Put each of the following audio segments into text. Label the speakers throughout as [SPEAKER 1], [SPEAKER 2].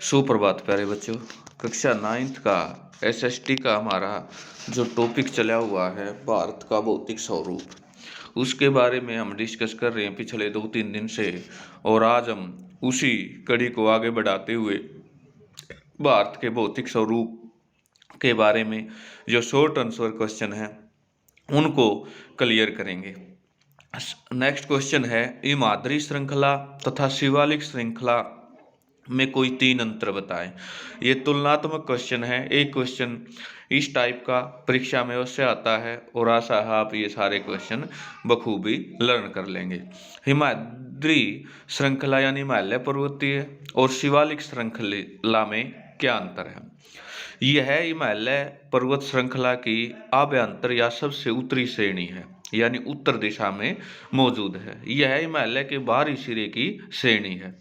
[SPEAKER 1] सुप्रभात प्यारे बच्चों। कक्षा 9th का एसएसटी का हमारा जो टॉपिक चला हुआ है भारत का भौतिक स्वरूप, उसके बारे में हम डिस्कस कर रहे हैं पिछले 2-3 दिन से। और आज हम उसी कड़ी को आगे बढ़ाते हुए भारत के भौतिक स्वरूप के बारे में जो शॉर्ट आंसर क्वेश्चन है उनको क्लियर करेंगे। नेक्स्ट क्वेश्चन है, हिमाद्री श्रृंखला तथा शिवालिक श्रृंखला में कोई 3 अंतर बताएं। ये तुलनात्मक क्वेश्चन है। एक क्वेश्चन इस टाइप का परीक्षा में अवश्य आता है और आशा है आप ये सारे क्वेश्चन बखूबी लर्न कर लेंगे। हिमाद्री श्रृंखला यानी हिमालय पर्वतीय और शिवालिक श्रृंखला में क्या अंतर है? यह हिमालय पर्वत श्रृंखला की आभ्यंतर या सबसे उत्तरी श्रेणी है, यानी उत्तर दिशा में मौजूद है। यह हिमालय के बाहरी सिरे की श्रेणी है।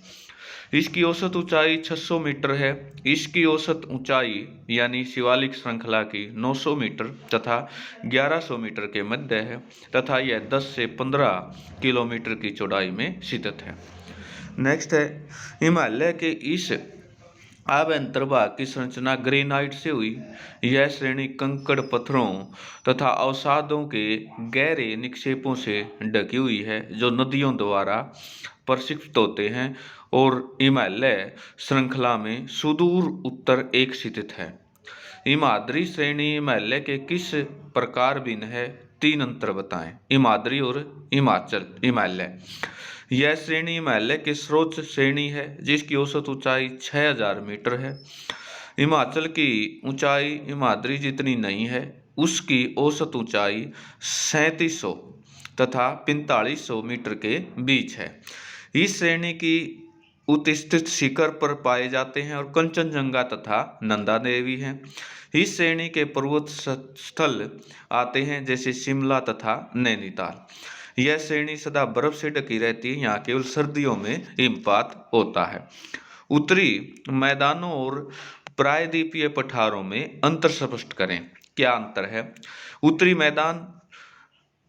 [SPEAKER 1] इसकी औसत ऊंचाई 600 मीटर है। इसकी औसत ऊंचाई यानी शिवालिक श्रृंखला की 900 मीटर तथा 1100 मीटर के मध्य है तथा यह 10 से 15 किलोमीटर की चौड़ाई में स्थित है। नेक्स्ट है, हिमालय के इस आभ्यंतर भाग की संरचना ग्रेनाइट से हुई। यह श्रेणी कंकड़ पत्थरों तथा अवसादों के गहरे निक्षेपों से ढकी हुई है जो नदियों द्वारा प्रक्षिप्त होते हैं और हिमालय श्रृंखला में सुदूर उत्तर एक स्थित है। हिमाद्री श्रेणी हिमालय के किस प्रकार भिन्न है? 3 अंतर बताएं। हिमाद्री और हिमालय। यह श्रेणी हिमालय के सर्वोच्च श्रेणी है जिसकी औसत ऊंचाई 6000 मीटर है। हिमाचल की ऊंचाई हिमाद्री जितनी नहीं है। उसकी औसत ऊंचाई 3700 तथा 4500 मीटर के बीच है। इस श्रेणी की उत्स्थित शिखर पर पाए जाते हैं और कंचनजंगा तथा नंदा देवी हैं। इस श्रेणी के पर्वत स्थल आते हैं जैसे शिमला तथा नैनीताल। यह श्रेणी सदा बर्फ से ढकी रहती है। यहाँ केवल सर्दियों में हिमपात होता है। उत्तरी मैदानों और प्रायद्वीपीय पठारों में अंतर स्पष्ट करें। क्या अंतर है? उत्तरी मैदान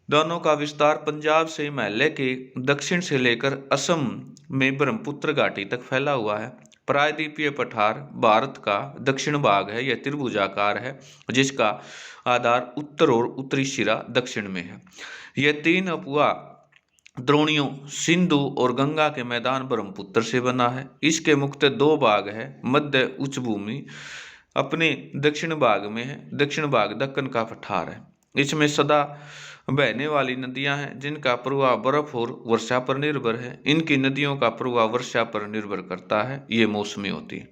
[SPEAKER 1] दोनों का विस्तार पंजाब से हिमालय के दक्षिण से लेकर असम में ब्रह्मपुत्र घाटी तक फैला हुआ है। प्रायद्वीपीय पठार भारत का दक्षिण भाग है। यह त्रिभुजाकार है जिसका आधार उत्तर और उत्तरी सिरा दक्षिण में है। यह 3 उपवा द्रोणियों सिंधु और गंगा के मैदान ब्रह्मपुत्र से बना है। इसके मुख्य 2 भाग है। मध्य उच्च भूमि अपने दक्षिण भाग में है। दक्षिण भाग दक्कन का पठार है। इसमें सदा बहने वाली नदियां हैं जिनका प्रवाह बर्फ और वर्षा पर निर्भर है। इनकी नदियों का प्रवाह वर्षा पर निर्भर करता है। ये मौसमी होती है।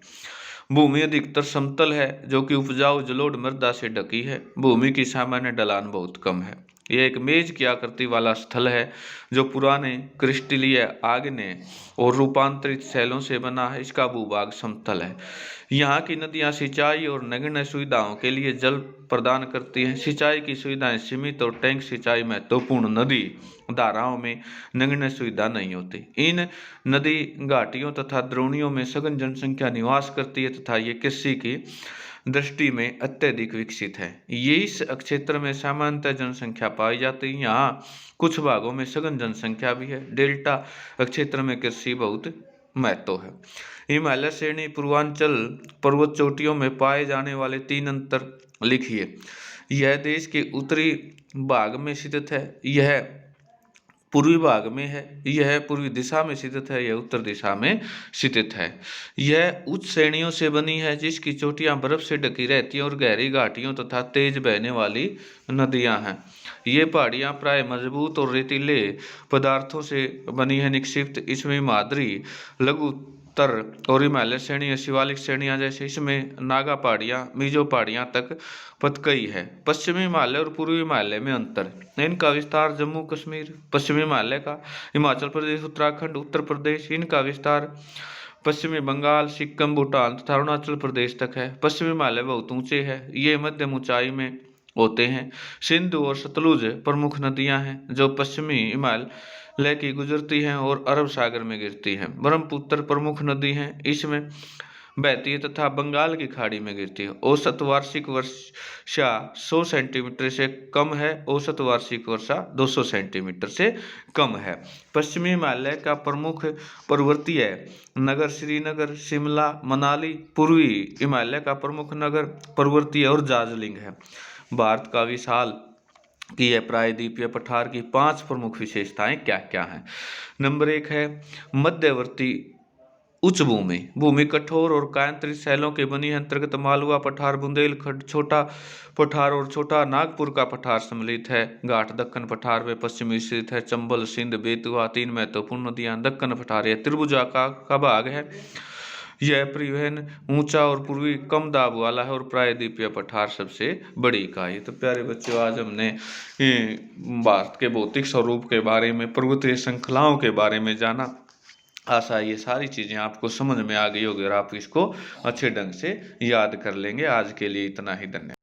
[SPEAKER 1] भूमि अधिकतर समतल है जो कि उपजाऊ जलोढ़ मृदा से ढकी है। भूमि की सामान्य ढलान बहुत कम है। यह एक मेज की आकृति वाला स्थल है जो पुराने क्रिस्टलीय आग्नेय और रूपांतरित शैलों से बना है। इसका भूभाग समतल है। यहाँ की नदियाँ सिंचाई और नगण्य सुविधाओं के लिए जल प्रदान करती हैं। सिंचाई की सुविधाएं सीमित और टैंक सिंचाई महत्वपूर्ण। नदी धाराओं में नगण्य सुविधा नहीं होती। इन नदी घाटियों तथा द्रोणियों में सघन जनसंख्या निवास करती है तथा ये कृषि की दृष्टि में अत्यधिक विकसित है। ये इस क्षेत्र में सामान्यतः जनसंख्या पाई जाती है। यहाँ कुछ भागों में सघन जनसंख्या भी है। डेल्टा क्षेत्र में कृषि बहुत महत्व है। हिमालय श्रेणी पूर्वांचल पर्वत चोटियों में पाए जाने वाले 3 अंतर लिखिए। यह देश के उत्तरी भाग में स्थित है। यह पूर्वी भाग में है। यह पूर्वी दिशा में स्थित है। यह उत्तर दिशा में स्थित है। यह उच्च श्रेणियों से बनी है जिसकी चोटियां बर्फ से ढकी रहती हैं और गहरी घाटियों तथा तेज बहने वाली नदियां हैं। ये पहाड़ियां प्राय मजबूत और रेतीले पदार्थों से बनी है। निक्षिप्त इसमें हिमाद्री लघुत्तर और हिमालय श्रेणी शिवालिक श्रेणियां जैसे इसमें नागा पहाड़ियां मिजो पहाड़ियां तक पतकई है। पश्चिमी हिमालय और पूर्वी हिमालय में अंतर। इनका विस्तार जम्मू कश्मीर पश्चिमी हिमालय का, हिमाचल प्रदेश उत्तराखंड उत्तर प्रदेश। इनका विस्तार पश्चिमी बंगाल सिक्किम भूटान तथा अरुणाचल प्रदेश तक है। पश्चिमी हिमालय बहुत ऊंचे है। ये मध्यम ऊंचाई में होते हैं। सिंधु और सतलुज प्रमुख नदियां हैं जो पश्चिमी हिमालय की गुजरती हैं और अरब सागर में गिरती हैं। ब्रह्मपुत्र प्रमुख नदी है। इसमें बहती है तथा बंगाल की खाड़ी में गिरती है। औसत वार्षिक वर्षा 100 सेंटीमीटर से कम है। औसत वार्षिक वर्षा 200 सेंटीमीटर से कम है। पश्चिमी हिमालय का प्रमुख पर्वतीय नगर श्रीनगर, शिमला, मनाली। पूर्वी हिमालय का प्रमुख नगर पर्वतीय और दार्जिलिंग है। भारत का विशाल की यह प्रायद्वीपीय पठार की 5 प्रमुख विशेषताएं क्या क्या हैं। नंबर 1 है मध्यवर्ती उच्च भूमि। भूमि कठोर और कायांतरित शैलों के बनी है। अंतर्गत मालवा पठार, बुंदेलखंड छोटा पठार और छोटा नागपुर का पठार सम्मिलित है। घाट दक्कन पठार में पश्चिमी स्थित है। चंबल, सिंध, बेतवा 3 महत्वपूर्ण नदियां दक्कन पठार यह त्रिभुजा का भाग है। यह परिवहन ऊंचा और पूर्वी कम दाब वाला है और प्रायद्वीपीय पठार सबसे बड़ी इकाई। तो प्यारे बच्चों, आज हमने भारत के भौतिक स्वरूप के बारे में, पर्वतीय श्रृंखलाओं के बारे में जाना। आशा है ये सारी चीज़ें आपको समझ में आ गई होगी और आप इसको अच्छे ढंग से याद कर लेंगे। आज के लिए इतना ही, धन्यवाद।